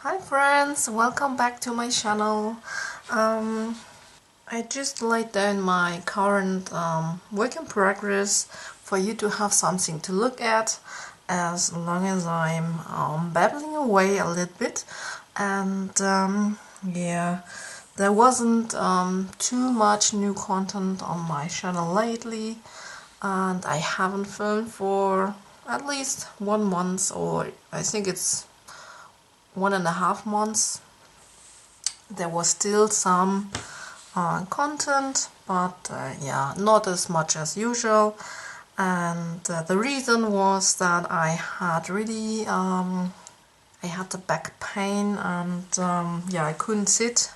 Hi friends, welcome back to my channel. I just laid down my current work in progress for you to have something to look at as long as I'm babbling away a little bit. And yeah, there wasn't too much new content on my channel lately, and I haven't filmed for at least 1 month, or I think it's 1.5 months. There was still some content, but yeah, not as much as usual. And the reason was that I had really I had the back pain, and yeah, I couldn't sit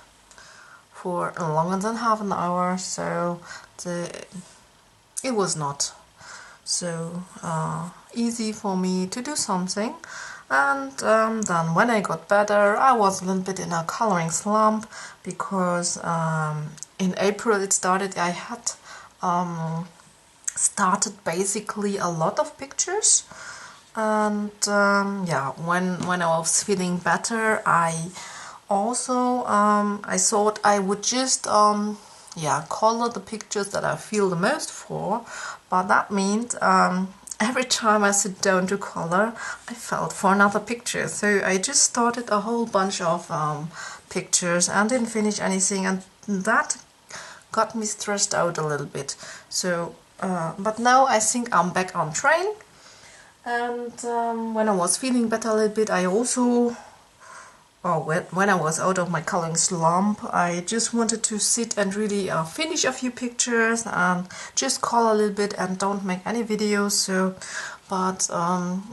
for longer than half an hour, so it was not so easy for me to do something. And then when I got better, I was a little bit in a coloring slump because in April it started. I had started basically a lot of pictures, and yeah, when I was feeling better, I also I thought I would just yeah, color the pictures that I feel the most for, but that means every time I sit down to color, I felt for another picture. So I just started a whole bunch of pictures and didn't finish anything, and that got me stressed out a little bit. So, but now I think I'm back on train. And when I was feeling better a little bit, I also, when I was out of my coloring slump, I just wanted to sit and really finish a few pictures and just color a little bit and don't make any videos. So, but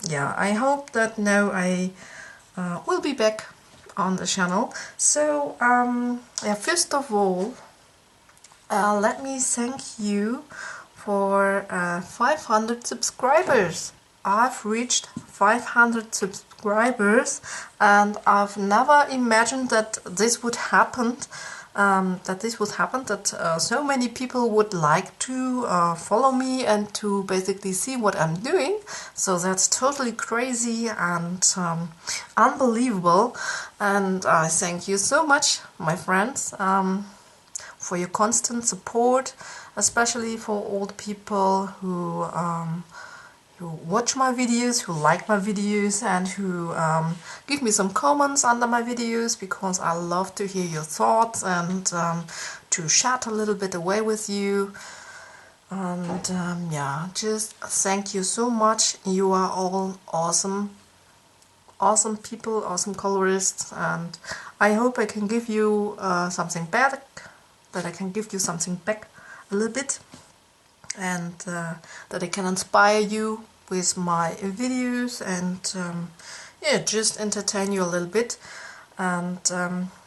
yeah, I hope that now I will be back on the channel. So yeah, first of all, let me thank you for 500 subscribers. I've reached 500 subscribers, and I've never imagined that this would happen. That so many people would like to follow me and to basically see what I'm doing. So that's totally crazy and unbelievable. And I thank you so much, my friends, for your constant support, especially for all the people who watch my videos, who like my videos, and who give me some comments under my videos, because I love to hear your thoughts and to chat a little bit away with you. And yeah, just thank you so much. You are all awesome people, awesome colorists, and I hope I can give you something back, that I can give you something back a little bit, and that I can inspire you with my videos and yeah, just entertain you a little bit, and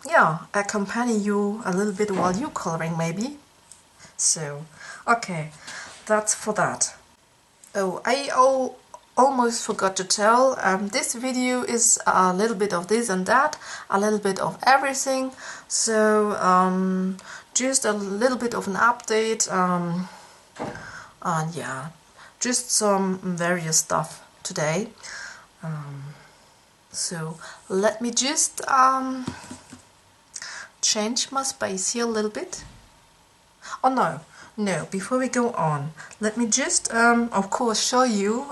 yeah, accompany you a little bit while you're coloring maybe. So okay, that's for that. Oh, I almost forgot to tell, this video is a little bit of this and that, a little bit of everything. So just a little bit of an update, and yeah, just some various stuff today. So let me just change my space here a little bit. Oh no, before we go on, let me just of course show you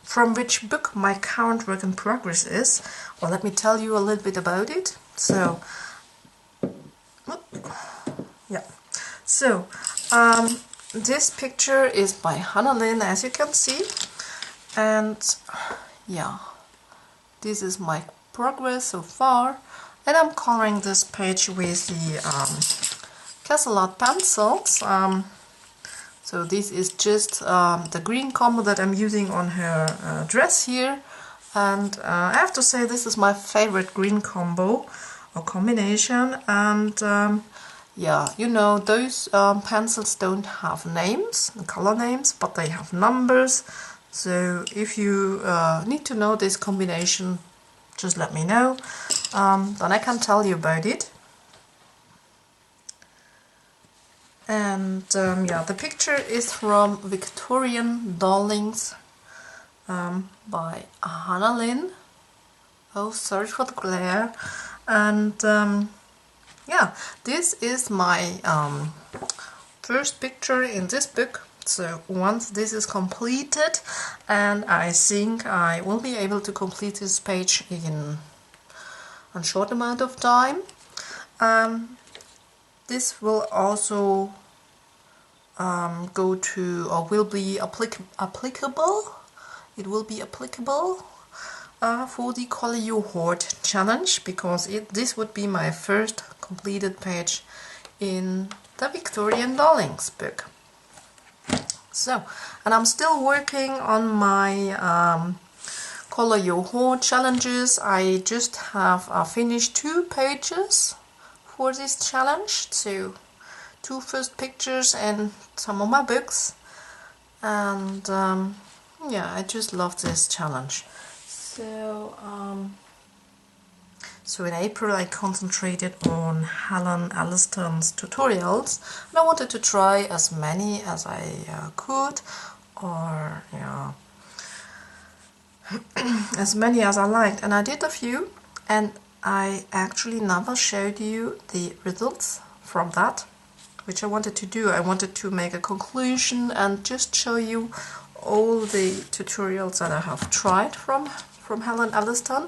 from which book my current work in progress is. Well, let me tell you a little bit about it. So yeah, so this picture is by Lynn, as you can see, and yeah, this is my progress so far, and I'm coloring this page with the Castle Art pencils. So this is just the green combo that I'm using on her dress here, and I have to say this is my favorite green combo or combination. And yeah, you know, those pencils don't have names, color names, but they have numbers. So if you need to know this combination, just let me know, then I can tell you about it. And yeah, the picture is from Victorian Darlings by Lynn. Oh, sorry for the glare. And yeah, this is my first picture in this book. So once this is completed, and I think I will be able to complete this page in a short amount of time, this will also go to, or will be applicable. It will be applicable for the Color Your Hoard challenge, because this would be my first completed page in the Victorian Darlings book. So, and I'm still working on my Color Your Hoard challenges. I just have finished 2 pages for this challenge, so 2 first pictures and some of my books, and yeah, I just love this challenge. So, so in April I concentrated on Helen Elliston's tutorials, and I wanted to try as many as I could, or yeah, as many as I liked, and I did a few, and I actually never showed you the results from that, which I wanted to do. I wanted to make a conclusion and just show you all the tutorials that I have tried from Helen Elliston,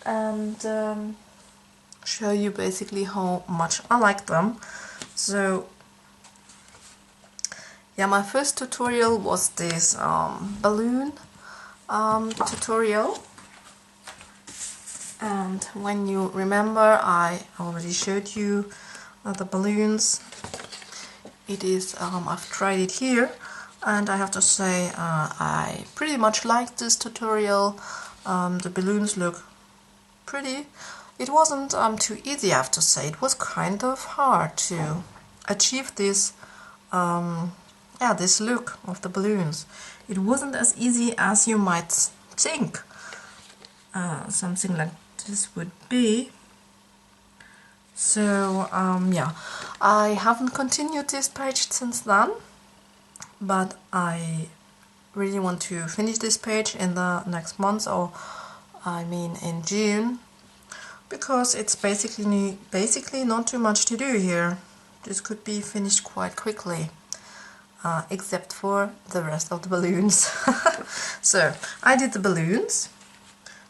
and show you basically how much I like them. So yeah, my first tutorial was this balloon tutorial, and when you remember, I already showed you the balloons. It is I've tried it here, and I have to say I pretty much liked this tutorial. The balloons look pretty. It wasn't too easy, I have to say. It was kind of hard to achieve this yeah, this look of the balloons. It wasn't as easy as you might think something like this would be. So yeah, I haven't continued this page since then, but I really want to finish this page in the next month, or I mean in June, because it's basically not too much to do here. This could be finished quite quickly, except for the rest of the balloons. So I did the balloons,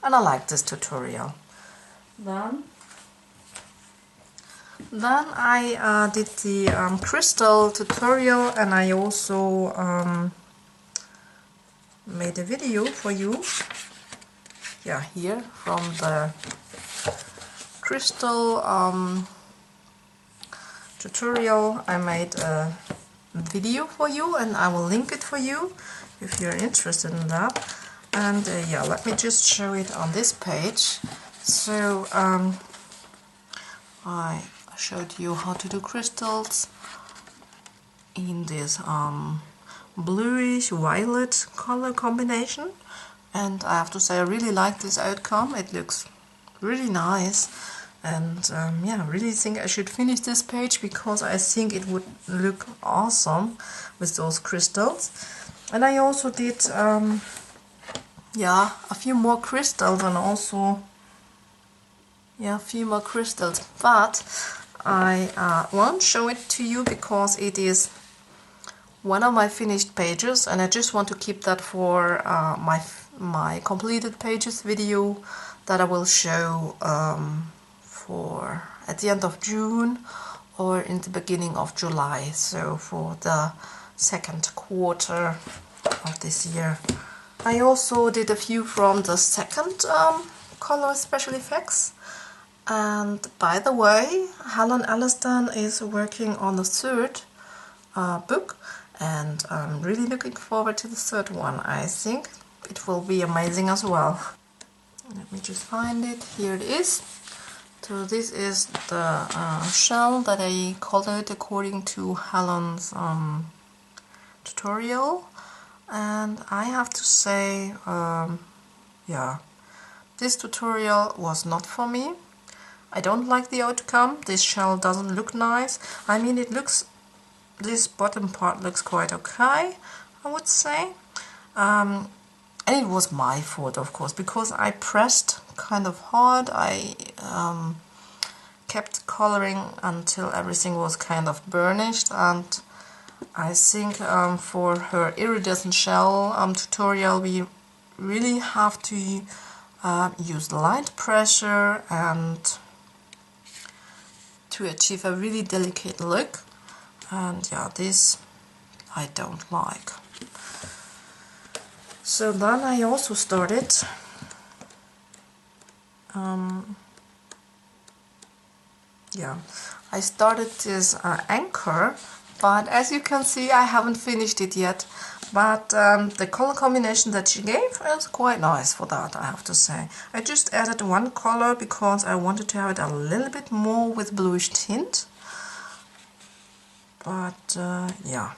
and I liked this tutorial. Then I did the crystal tutorial, and I also made a video for you. Yeah, here from the crystal tutorial I made a video for you, and I will link it for you if you're interested in that. And yeah, let me just show it on this page. So I showed you how to do crystals in this bluish violet color combination, and I have to say I really like this outcome. It looks really nice, and yeah, I really think I should finish this page, because I think it would look awesome with those crystals. And I also did yeah, a few more crystals, and also yeah, a few more crystals, but I won't show it to you because it is one of my finished pages, and I just want to keep that for my completed pages video that I will show for at the end of June or in the beginning of July, so for the second quarter of this year. I also did a few from the second color special effects. And by the way, Helen Elliston is working on the third book, and I'm really looking forward to the third one. I think it will be amazing as well. Let me just find it. Here it is. So this is the shell that I colored according to Helen's tutorial, and I have to say, yeah, this tutorial was not for me. I don't like the outcome. This shell doesn't look nice. I mean, it looks, this bottom part looks quite okay, I would say. and it was my fault, of course, because I pressed kind of hard. I kept coloring until everything was kind of burnished, and I think for her iridescent shell tutorial we really have to use light pressure and to achieve a really delicate look, and yeah, this I don't like. So then I also started I started this anchor, but as you can see I haven't finished it yet, but the color combination that she gave is quite nice for that, I have to say. I just added one color because I wanted to have it a little bit more with bluish tint, but yeah,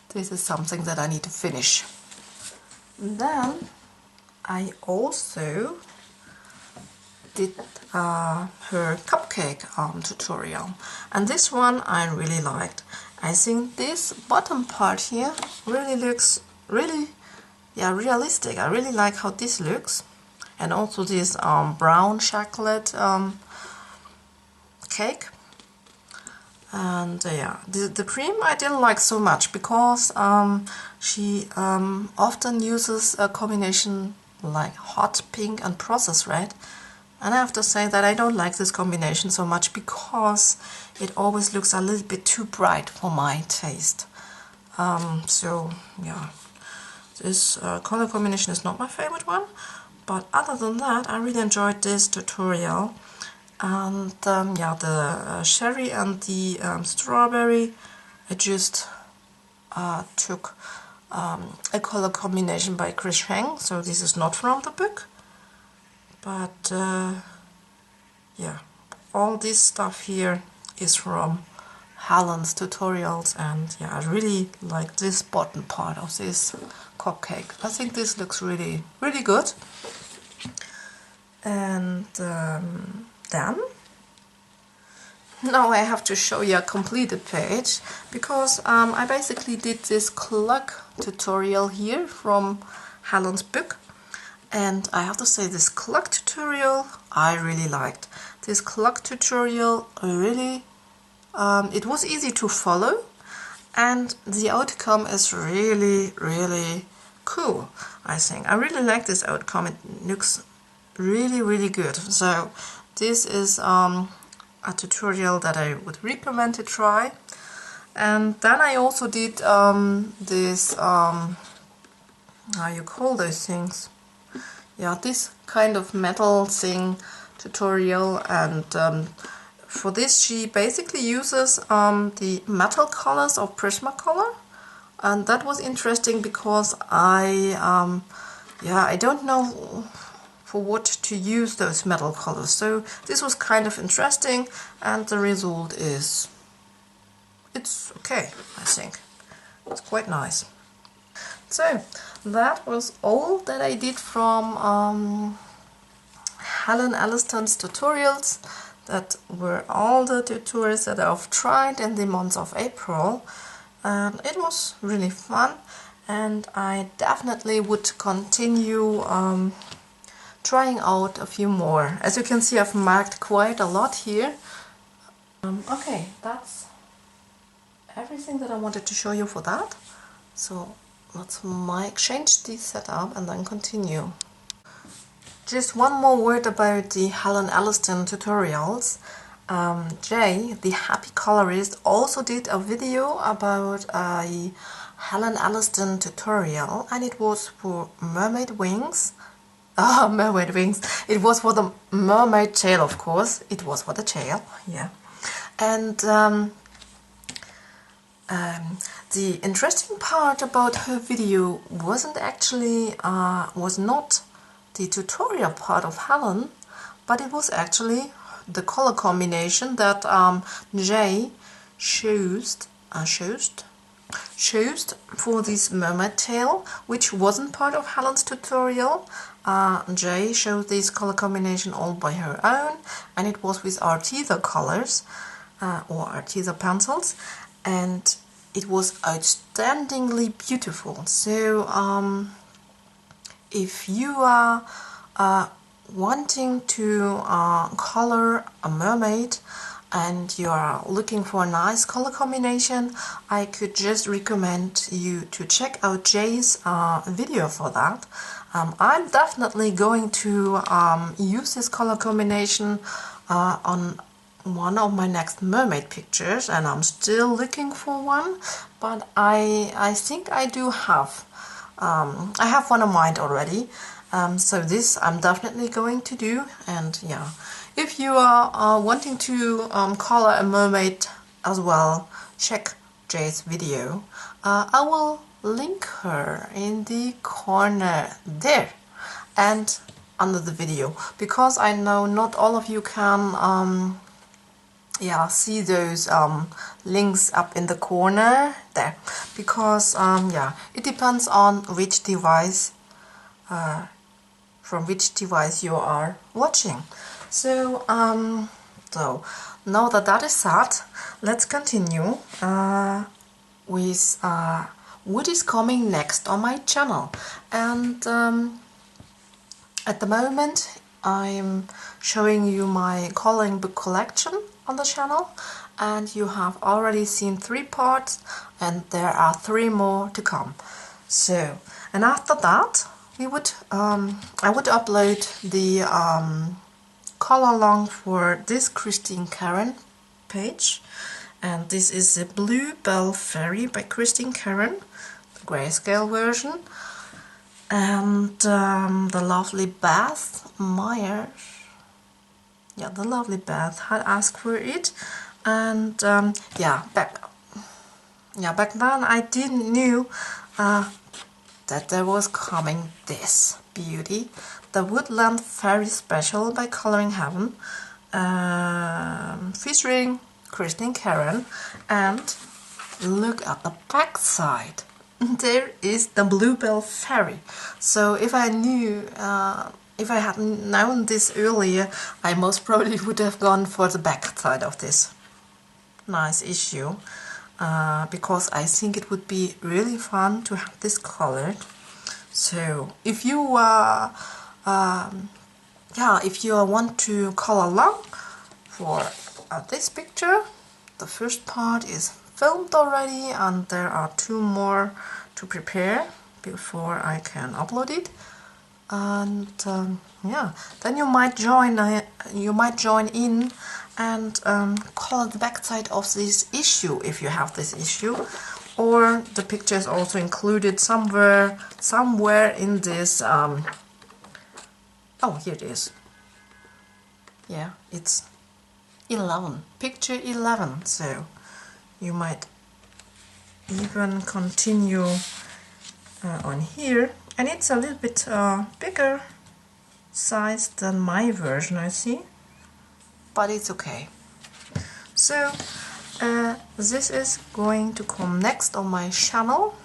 this is something that I need to finish. Then I also did her cupcake tutorial, and this one I really liked. I think this bottom part here really looks realistic. I really like how this looks, and also this brown chocolate cake. And yeah, the cream I didn't like so much because she often uses a combination like hot pink and processed red, and I have to say that I don't like this combination so much because it always looks a little bit too bright for my taste. So yeah, this color combination is not my favorite one, but other than that I really enjoyed this tutorial. And yeah, the cherry and the strawberry, I just took a color combination by Chris Heng, so this is not from the book, but yeah, all this stuff here is from Helen's tutorials, and yeah, I really like this bottom part of this cupcake. I think this looks really good. And then now I have to show you a completed page, because I basically did this clock tutorial here from Helen's book, and I have to say this clock tutorial I really liked. This clock tutorial really, it was easy to follow, and the outcome is really cool, I think. I really like this outcome. It looks really good. So this is a tutorial that I would recommend to try. And then I also did this, how you call those things? Yeah, this kind of metal thing tutorial, and for this she basically uses the metal colors of Prismacolor, and that was interesting because I don't know for what to use those metal colors, so this was kind of interesting, and the result is, it's okay, I think. It's quite nice. So that was all that I did from Helen Elliston's tutorials. That were all the tutorials that I've tried in the month of April, and it was really fun, and I definitely would continue trying out a few more. As you can see, I've marked quite a lot here. Okay, that's everything that I wanted to show you for that. So let's change the setup and then continue. Just one more word about the Helen Elliston tutorials. Jay, the happy colorist, also did a video about a Helen Elliston tutorial, and it was for mermaid wings. Mermaid wings. It was for the mermaid tail, of course. It was for the tail, yeah. And the interesting part about her video wasn't actually, was not the tutorial part of Helen, but it was actually the color combination that Jay chose for this mermaid tail, which wasn't part of Helen's tutorial. Jay showed this color combination all by her own, and it was with Arteza colors or Arteza pencils, and it was outstandingly beautiful. So if you are wanting to color a mermaid and you are looking for a nice color combination, I could just recommend you to check out Jay's video for that. I'm definitely going to use this color combination on one of my next mermaid pictures, and I'm still looking for one, but I think I do have I have one in mind already. So this I'm definitely going to do. And yeah, if you are wanting to color a mermaid as well, check Jay's video. I will link her in the corner there and under the video, because I know not all of you can see those links up in the corner there, because yeah, it depends on which device from which device you are watching. So so now that that is set, let's continue with what is coming next on my channel. And at the moment I'm showing you my coloring book collection on the channel, and you have already seen 3 parts, and there are 3 more to come. So, and after that we would I would upload the color along for this Christine Karron page, and this is the Blue Bell Fairy by Christine Karron, the grayscale version, and the lovely Beth Myers. Yeah, the lovely Beth had asked for it, and back then I didn't knew that there was coming this beauty, the Woodland Fairy Special by Coloring Heaven, featuring Christine Karron. And look at the back side. There is the Bluebell Fairy. So if I knew, if I had known this earlier, I most probably would have gone for the back side of this nice issue, because I think it would be really fun to have this colored. So if you if you want to color along for this picture, the first part is filmed already, and there are 2 more to prepare before I can upload it. And yeah, then you might join in and color the back side of this issue if you have this issue, or the picture is also included somewhere in this oh, here it is. Yeah, it's 11, picture 11, so you might even continue on here. And it's a little bit bigger size than my version, I see, but it's okay. So this is going to come next on my channel.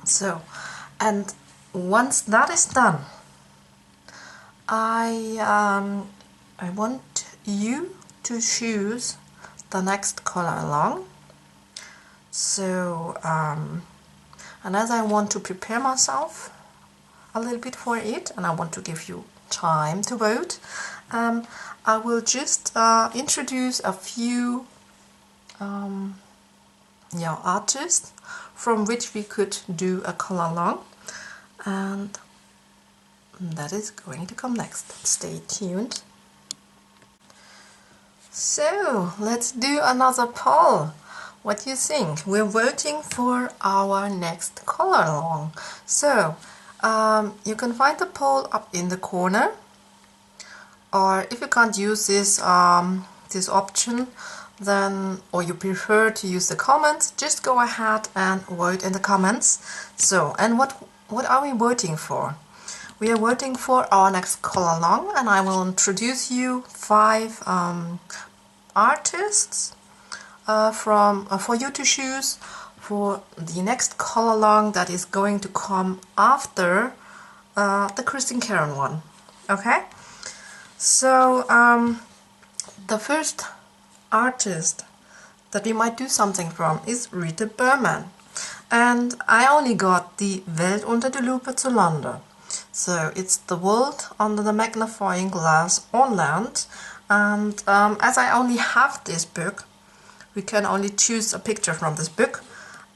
So, and once that is done, I want you to choose the next color along. So and as I want to prepare myself a little bit for it, and I want to give you time to vote, I will just introduce a few artists from which we could do a color along, and that is going to come next. Stay tuned. So let's do another poll. What do you think? We're voting for our next color along. So you can find the poll up in the corner, or if you can't use this this option, then, or you prefer to use the comments, just go ahead and vote in the comments. So, and what are we voting for? We are voting for our next color along, and I will introduce you 5 artists for you to choose for the next color along that is going to come after the Christine Karron one. Okay, so the first artist that we might do something from is Rita Berman, and I only got the Welt unter Lupe zu Lande. So it's the Welt under the magnifying glass on Lande, and as I only have this book, we can only choose a picture from this book.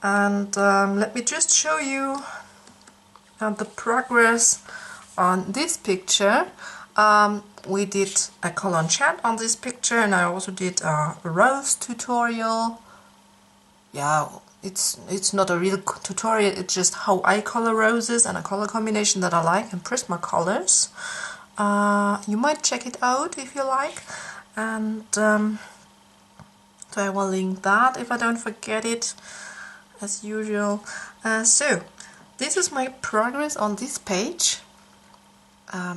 And let me just show you the progress on this picture. We did a color and chat on this picture, and I also did a rose tutorial. Yeah, it's not a real tutorial, it's just how I color roses and a color combination that I like in Prismacolors. You might check it out if you like, and so I will link that if I don't forget it, as usual. So this is my progress on this page.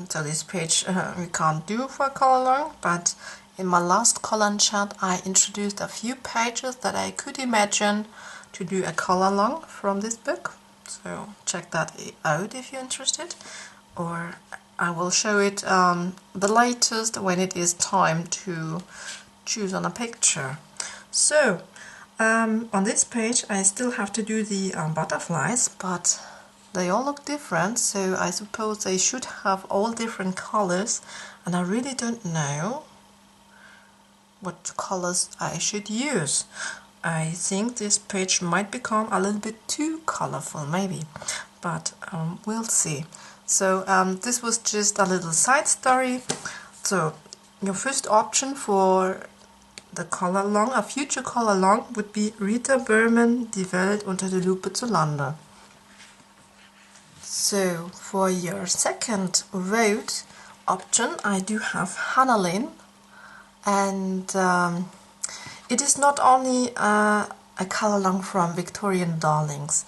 So this page we can't do for color long, but in my last color and chat I introduced a few pages that I could imagine to do a color long from this book. So check that out if you're interested, or I will show it the latest when it is time to choose on a picture. So on this page I still have to do the butterflies, but they all look different, so I suppose they should have all different colors, and I really don't know what colors I should use. I think this page might become a little bit too colorful maybe, but we'll see. So this was just a little side story. So your first option for the color long, a future color long, would be Rita Berman, Die Welt unter der Lupe zu Lande. So for your second vote option I do have Lynn, and it is not only a color long from Victorian Darlings.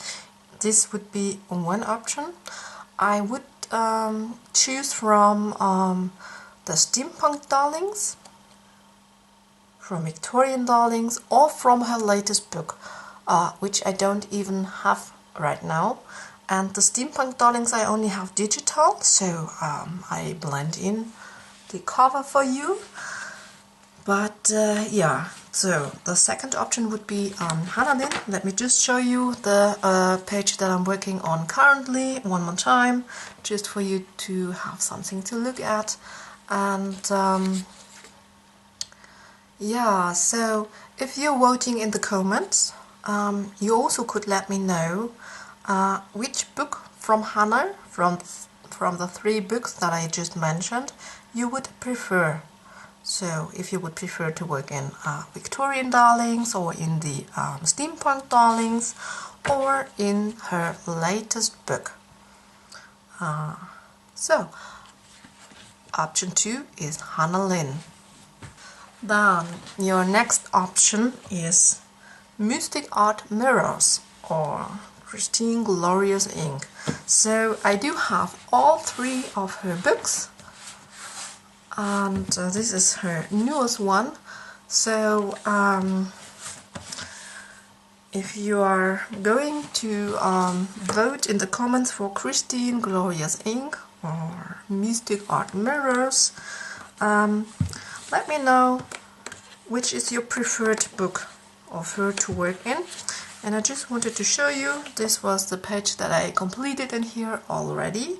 This would be one option. I would choose from the Steampunk Darlings, from Victorian Darlings, or from her latest book, which I don't even have right now. And the Steampunk Darlings I only have digital, so I blend in the cover for you. But yeah, so the second option would be Lynn. Let me just show you the page that I'm working on currently one more time, just for you to have something to look at. And yeah, so if you're voting in the comments, you also could let me know which book from Hannah, from the three books that I just mentioned, you would prefer. So if you would prefer to work in Victorian Darlings, or in the Steampunk Darlings, or in her latest book. So option 2 is Lynn. Then your next option is MysticArt Mirrors, or Christine Glorious Ink. So I do have all three of her books, and this is her newest one. So if you are going to vote in the comments for Christine Glorious Ink or MysticArt Mirrors, let me know which is your preferred book of her to work in. And I just wanted to show you, this was the page that I completed in here already.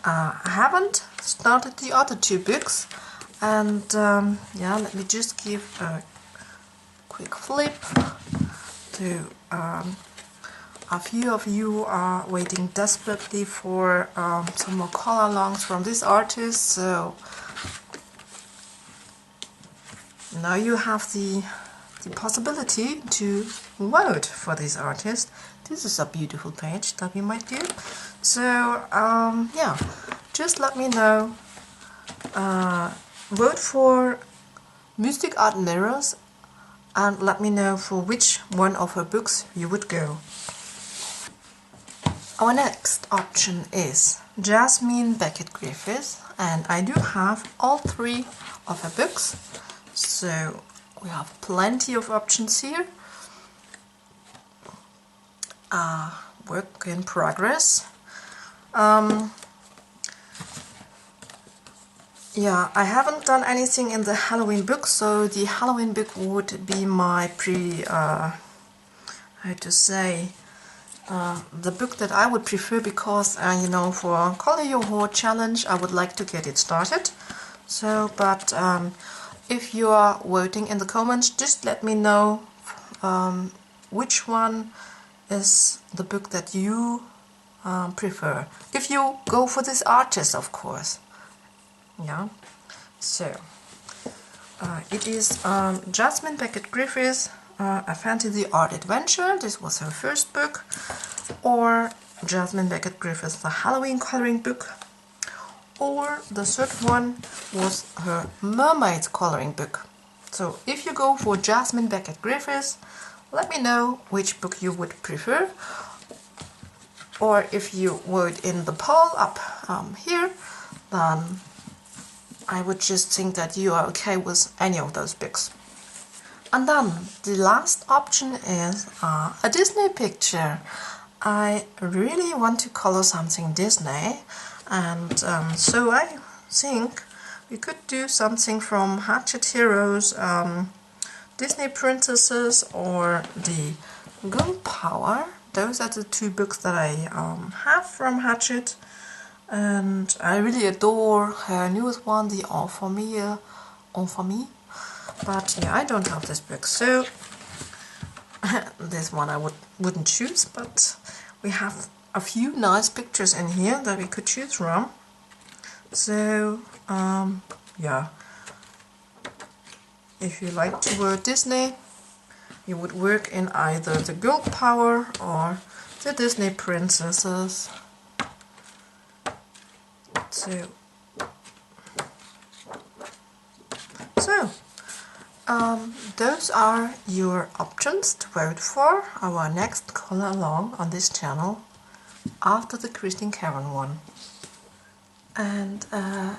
I haven't started the other two books, and yeah, let me just give a quick flip to a few of you are waiting desperately for some more color longs from this artist, so now you have the possibility to vote for this artist. This is a beautiful page that we might do. So yeah, just let me know. Vote for MysticArt Mirrors, and let me know for which one of her books you would go. Our next option is Jasmine Becket-Griffith, and I do have all three of her books. So we have plenty of options here. Work in progress. Yeah, I haven't done anything in the Halloween book, so the Halloween book would be my how to say, the book that I would prefer, because you know, for Color Your Hair challenge I would like to get it started. So, but if you are voting in the comments, just let me know which one is the book that you prefer. If you go for this artist, of course. Yeah. So it is Jasmine Becket-Griffith, A Fantasy Art Adventure. This was her first book. Or Jasmine Becket-Griffith's The Halloween Coloring Book. Or the third one was her Mermaid Coloring Book. So if you go for Jasmine Becket-Griffith, let me know which book you would prefer. Or if you vote in the poll up here, then I would just think that you are okay with any of those books. And then the last option is a Disney picture. I really want to color something Disney, and so I think we could do something from Hatchet Heroes, Disney Princesses, or the Girl Power. Those are the two books that I have from Hatchet, and I really adore her newest one, the Enfamille. But yeah, I don't have this book, so this one I wouldn't choose, but we have a few nice pictures in here that we could choose from. So yeah, if you like to work Disney, you would work in either the Girl Power or the Disney Princesses. So those are your options to vote for our next color along on this channel after the Christine Karron one. And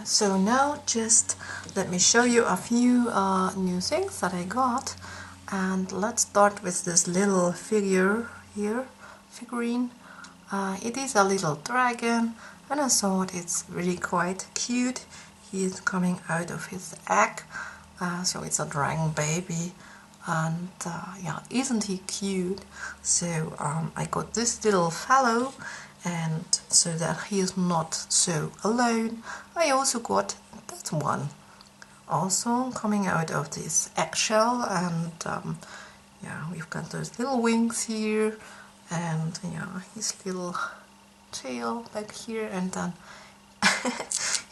so now just let me show you a few new things that I got. And let's start with this little figure here, figurine. It is a little dragon, and I thought it's really quite cute. He is coming out of his egg. So it's a dragon baby, and yeah, isn't he cute? So I got this little fellow, and so that he is not so alone, I also got that one, also coming out of this eggshell, and yeah, we've got those little wings here, and yeah, his little tail back here, and then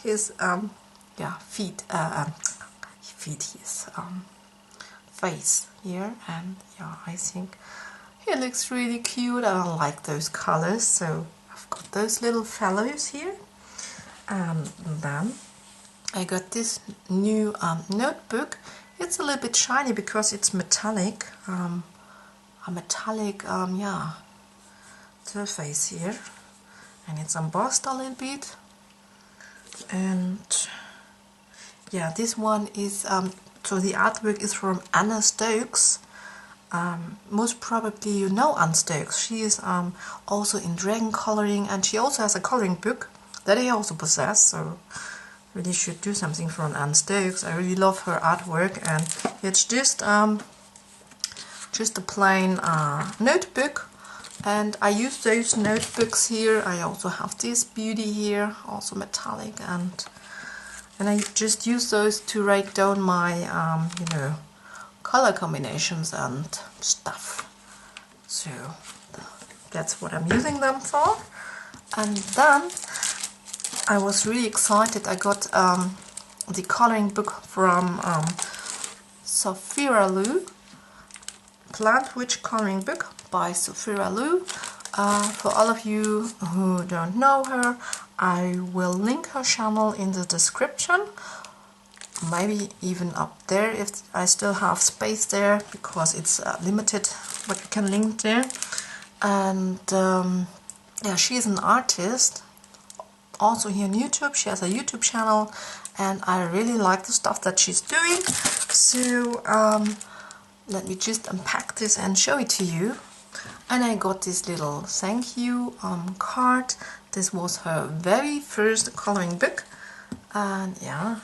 his yeah, feet. His face here, and yeah, I think he looks really cute. I like those colors, so I've got those little fellows here. And then I got this new notebook. It's a little bit shiny because it's metallic, a metallic yeah, surface here, and it's embossed a little bit. And yeah, this one is, so the artwork is from Anna Stokes. Most probably you know Anna Stokes. She is also in dragon coloring, and she also has a coloring book that I also possess, so really should do something from Anna Stokes. I really love her artwork, and it's just a plain notebook, and I use those notebooks here. I also have this beauty here, also metallic, and I just use those to write down my, you know, color combinations and stuff. So that's what I'm using them for. And then I was really excited. I got the coloring book from Sophia Lu, Plant Witch Coloring Book by Sophia Lu. For all of you who don't know her, I will link her channel in the description, maybe even up there if I still have space there, because it's limited what you can link there. And yeah, she's an artist, also here on YouTube. She has a YouTube channel, and I really like the stuff that she's doing. So let me just unpack this and show it to you. And I got this little thank you card. This was her very first coloring book, and yeah,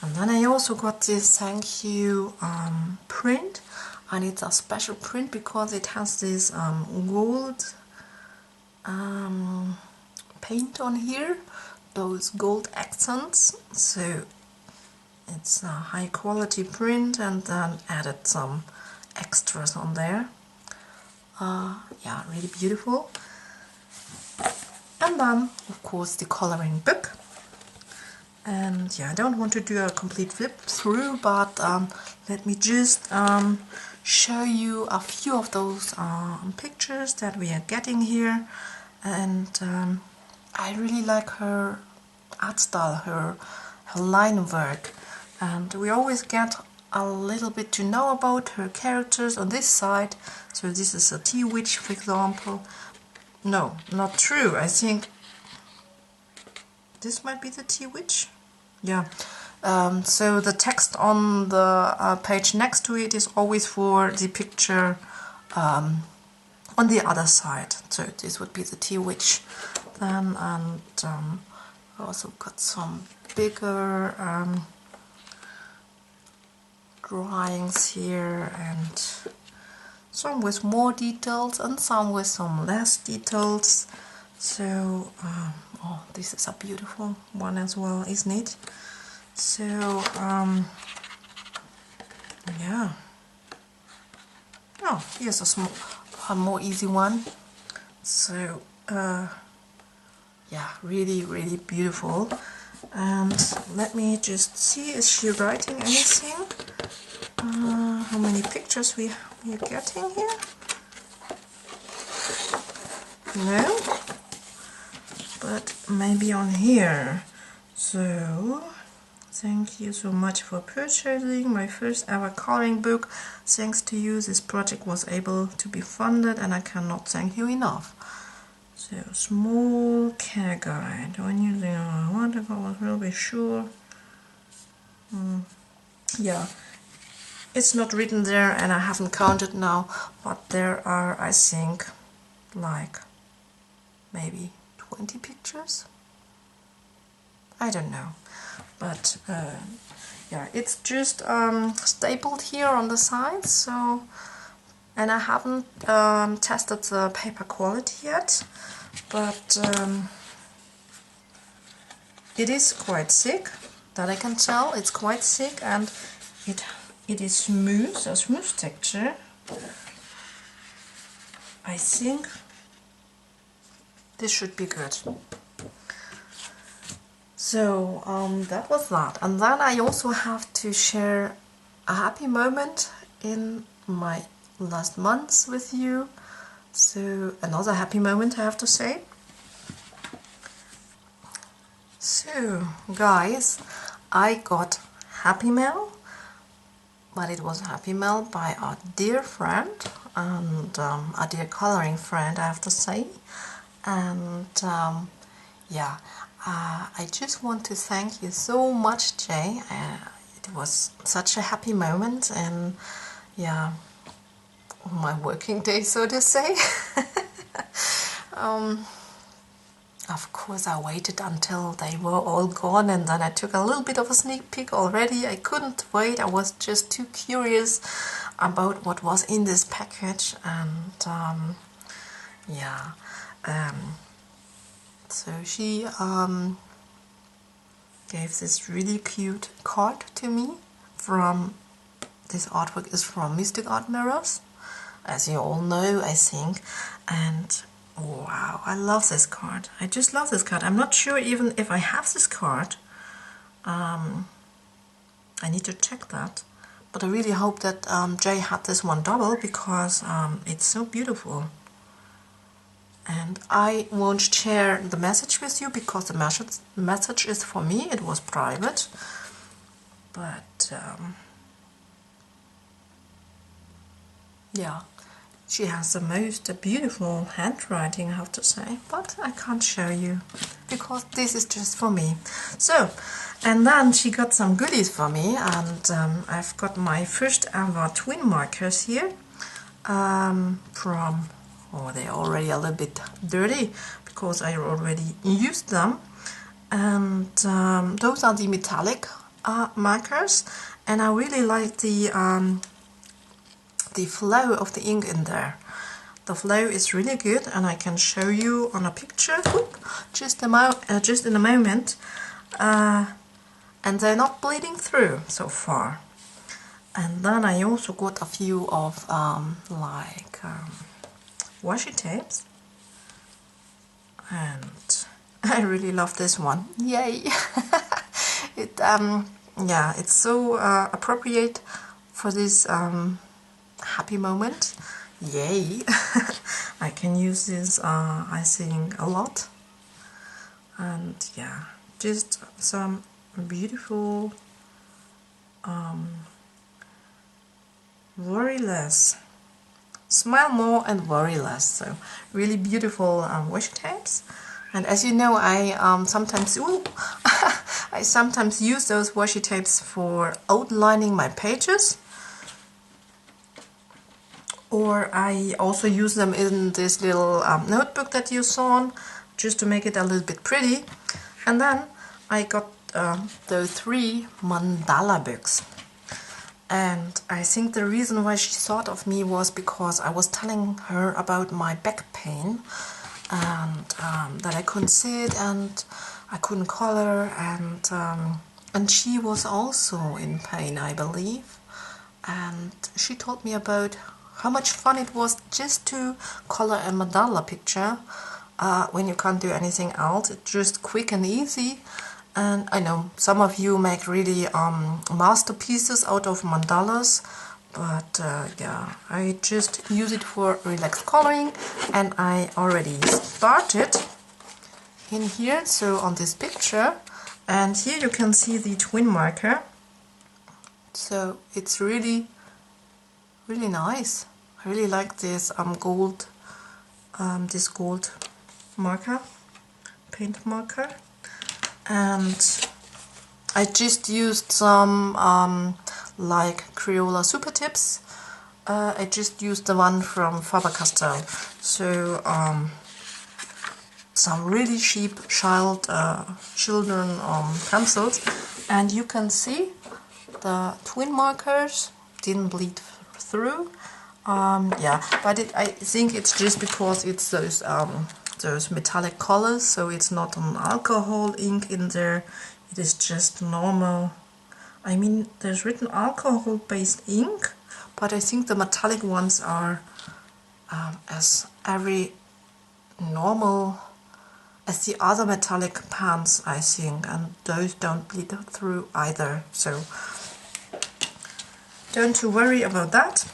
and then I also got this thank you print, and it's a special print because it has this gold paint on here, those gold accents, so it's a high quality print, and then added some extras on there. Yeah, really beautiful. And then of course the coloring book. And yeah, I don't want to do a complete flip through, but let me just show you a few of those pictures that we are getting here. And I really like her art style, her line work, and we always get a little bit to know about her characters on this side. So this is a tea witch, for example. No, not true. I think this might be the tea witch. Yeah. So the text on the page next to it is always for the picture on the other side. So this would be the tea witch then, and I also got some bigger drawings here, and some with more details and some with some less details. So oh, this is a beautiful one as well, isn't it? So yeah. Oh, here's a more easy one. So yeah, really beautiful. And let me just see, is she writing anything? How many pictures we are getting here? No, but maybe on here. So thank you so much for purchasing my first ever coloring book. Thanks to you, this project was able to be funded, and I cannot thank you enough. So, small care guide. When using a watercolor, I was really sure. Yeah, it's not written there, and I haven't counted now, but there are, I think, like maybe 20 pictures. I don't know, but yeah, it's just stapled here on the sides. So, and I haven't tested the paper quality yet, but it is quite thick, that I can tell. It's quite thick, and it is smooth, a smooth texture. I think this should be good. So that was that. And then I also have to share a happy moment in my last months with you. So another happy moment, I have to say. So guys, I got happy mail, but it was happy mail by a dear friend and a dear coloring friend, I have to say. And yeah, I just want to thank you so much, Jay. It was such a happy moment, and yeah, my working day, so to say. Of course, I waited until they were all gone, and then I took a little bit of a sneak peek already. I couldn't wait. I was just too curious about what was in this package, and yeah. So she gave this really cute card to me. This artwork is from MysticArt Mirrors, as you all know, I think. And wow, I love this card. I just love this card. I'm not sure even if I have this card. I need to check that. But I really hope that Jay had this one double, because it's so beautiful. And I won't share the message with you, because the message is for me. It was private. But yeah, she has the most beautiful handwriting, I have to say. But I can't show you, because this is just for me. So, and then she got some goodies for me, and I've got my first ever twin markers here from... Oh, they're already a little bit dirty, because I already used them. And those are the metallic markers, and I really like the flow of the ink in there. The flow is really good, and I can show you on a picture. Oop, just in a moment. And they're not bleeding through so far. And then I also got a few of washi tapes, and I really love this one. Yay! Yeah, it's so appropriate for this happy moment. Yay! I can use this, I think, a lot. And yeah, just some beautiful, worry less, smile more and worry less. So really beautiful washi tapes. And as you know, I sometimes I sometimes use those washi tapes for outlining my pages, or I also use them in this little notebook that you saw, just to make it a little bit pretty. And then I got those 3 mandala books. And I think the reason why she thought of me was because I was telling her about my back pain, and that I couldn't sit and I couldn't color, and she was also in pain, I believe. And she told me about how much fun it was just to color a mandala picture when you can't do anything else. It's just quick and easy. And I know some of you make really masterpieces out of mandalas, but yeah, I just use it for relaxed coloring, and I already started in here, so on this picture. And here you can see the twin marker, so it's really nice. I really like this gold marker, paint marker. And I just used some like Crayola Super Tips. I just used the one from Faber-Castell. So some really cheap children pencils, and you can see the twin markers didn't bleed through. Yeah, but I think it's just because it's those metallic colors, so it's not an alcohol ink in there. It is just normal. I mean, there's written alcohol-based ink, but I think the metallic ones are as normal as the other metallic pans, I think, and those don't bleed through either, so don't you worry about that.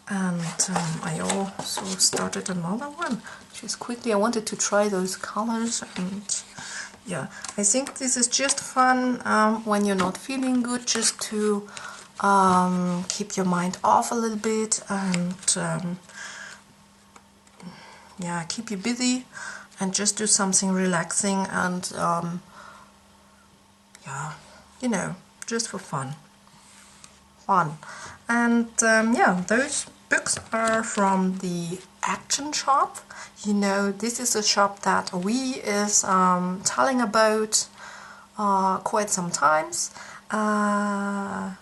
And I also started another one just quickly. I wanted to try those colors, and yeah, I think this is just fun when you're not feeling good, just to keep your mind off a little bit, and yeah, keep you busy, and just do something relaxing, and yeah, you know, just for fun. And yeah, those books are from the Action Shop. You know, this is a shop that we is telling about quite some times. Yeah,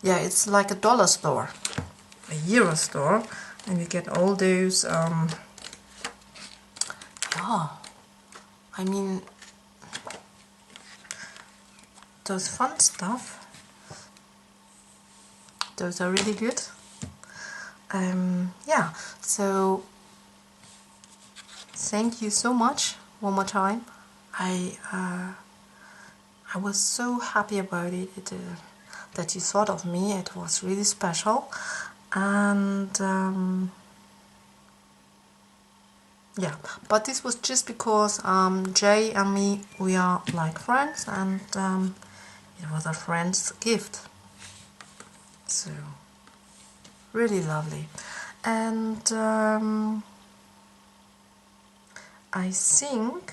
it's like a dollar store, a euro store, and you get all those yeah, I mean, those fun stuff. Those are really good. Yeah, so thank you so much one more time. I was so happy about it, that you thought of me. It was really special, and yeah, but this was just because Jay and me, we are like friends, and it was a friend's gift. So really lovely. And I think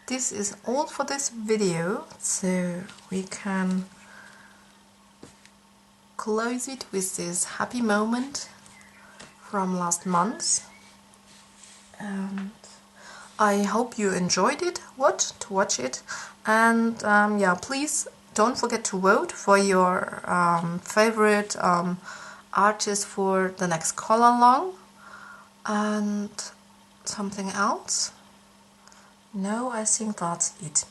this is all for this video, so we can close it with this happy moment from last month. And I hope you enjoyed it, to watch it, and yeah, please don't forget to vote for your favorite artist for the next color along. and something else. No, I think that's it.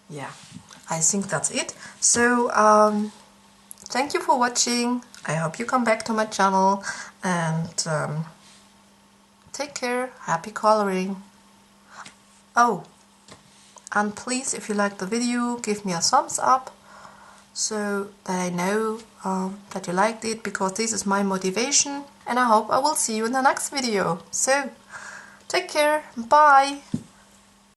Yeah, I think that's it. So thank you for watching. I hope you come back to my channel, and take care. Happy coloring. Oh, and please, if you like the video, give me a thumbs up so that I know that you liked it, because this is my motivation, and I hope I will see you in the next video. So take care. Bye.